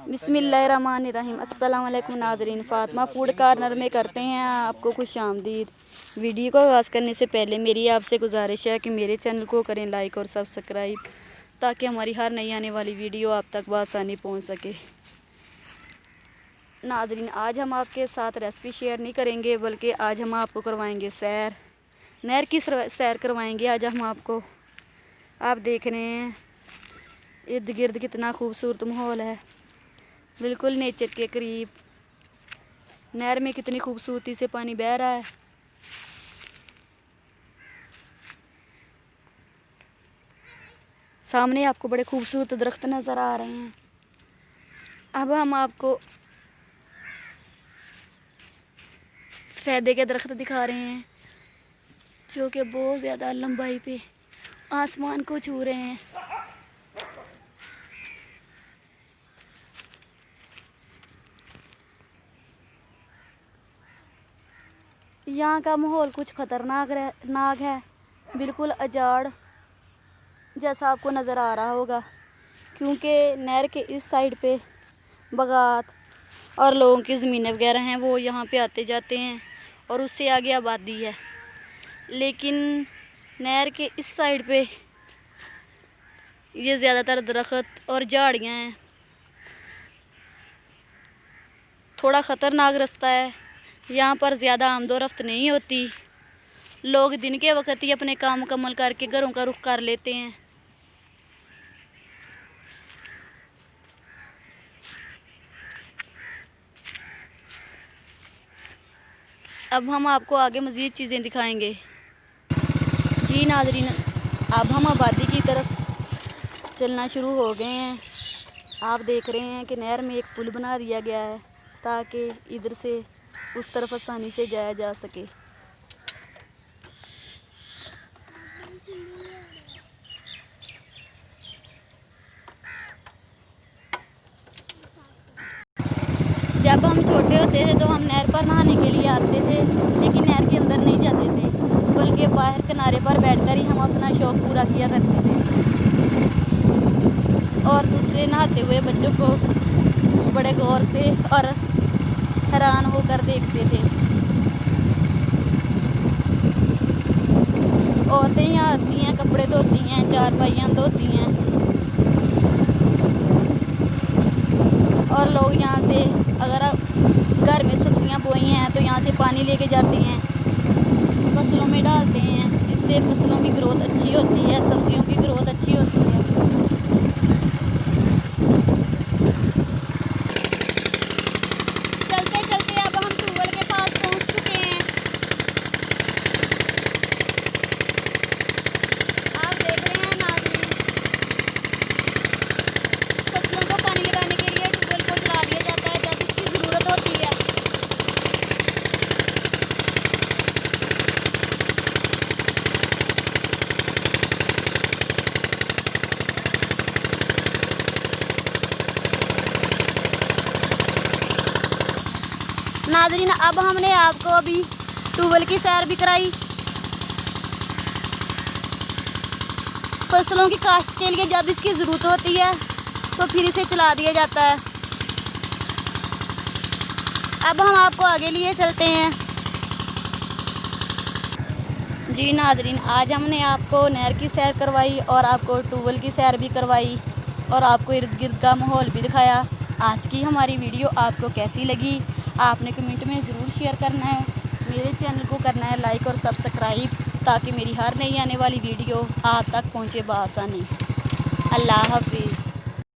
बिस्मिल्लाहिर्रहमानिर्रहीम। अस्सलाम वालेकुम नाज़रीन, फ़ातिमा फूड कॉर्नर में करते हैं आपको खुश आमदीद। वीडियो को आगाज़ करने से पहले मेरी आपसे गुजारिश है कि मेरे चैनल को करें लाइक और सब्सक्राइब, ताकि हमारी हर नई आने वाली वीडियो आप तक बआसानी पहुंच सके। नाज़रीन, आज हम आपके साथ रेसिपी शेयर नहीं करेंगे, बल्कि आज हम आपको करवाएंगे सैर, नहर की सैर करवाएंगे आज हम आपको। आप देख रहे हैं इर्द गिर्द कितना खूबसूरत माहौल है, बिल्कुल नेचर के करीब। नहर में कितनी खूबसूरती से पानी बह रहा है। सामने आपको बड़े खूबसूरत दरख्त नज़र आ रहे हैं। अब हम आपको सफ़ेदे के दरख्त दिखा रहे हैं, जो कि बहुत ज़्यादा लंबाई पे आसमान को छू रहे हैं। यहाँ का माहौल कुछ ख़तरनाक है, बिल्कुल अजाड़ जैसा आपको नज़र आ रहा होगा, क्योंकि नहर के इस साइड पे बगात और लोगों की ज़मीनें वगैरह हैं, वो यहाँ पे आते जाते हैं और उससे आगे आबादी है। लेकिन नहर के इस साइड पे ये ज़्यादातर दरख्त और झाड़ियाँ हैं। थोड़ा ख़तरनाक रास्ता है, यहाँ पर ज़्यादा आमदोरफ्त नहीं होती। लोग दिन के वक्त ही अपने काम मुकम्मल करके घरों का रुख कर लेते हैं। अब हम आपको आगे मज़ीद चीज़ें दिखाएंगे। जी नाज़रीन, अब हम आबादी की तरफ चलना शुरू हो गए हैं। आप देख रहे हैं कि नहर में एक पुल बना दिया गया है, ताकि इधर से उस तरफ आसानी से जाया जा सके। जब हम छोटे होते थे तो हम नहर पर नहाने के लिए आते थे, लेकिन नहर के अंदर नहीं जाते थे, बल्कि बाहर किनारे पर बैठकर ही हम अपना शौक़ पूरा किया करते थे और दूसरे नहाते हुए बच्चों को बड़े गौर से और हैरान होकर देखते थे। औरतें यहाँ आती हैं, कपड़े धोती हैं, चारपाइयाँ धोती हैं और लोग यहाँ से अगर घर में सब्जियाँ बोई हैं तो यहाँ से पानी लेके जाते हैं, फसलों में डालते हैं। इससे फसलों की ग्रोथ अच्छी होती है, सब्जियों की ग्रोथ अच्छी होती है। चलते चलते अब हम ट्यूबवेल के पास पहुँच चुके हैं। आप देख रहे हैं नाज़रीन, फसलों को पानी लगाने के लिए ट्यूबवेल को चला दिया जाता है जब इसकी ज़रूरत होती है। नाज़रीन, अब हमने आपको अभी ट्यूबवेल की सैर भी कराई। फसलों की काश्त के लिए जब इसकी ज़रूरत होती है तो फिर इसे चला दिया जाता है। अब हम आपको आगे लिए चलते हैं। जी नाज़रीन, आज हमने आपको नहर की सैर करवाई और आपको ट्यूबवेल की सैर भी करवाई और आपको इर्द गिर्द का माहौल भी दिखाया। आज की हमारी वीडियो आपको कैसी लगी, आपने कमेंट में ज़रूर शेयर करना है। मेरे चैनल को करना है लाइक और सब्सक्राइब, ताकि मेरी हर नई आने वाली वीडियो आप तक पहुँचे बआसानी। अल्लाह हाफिज़।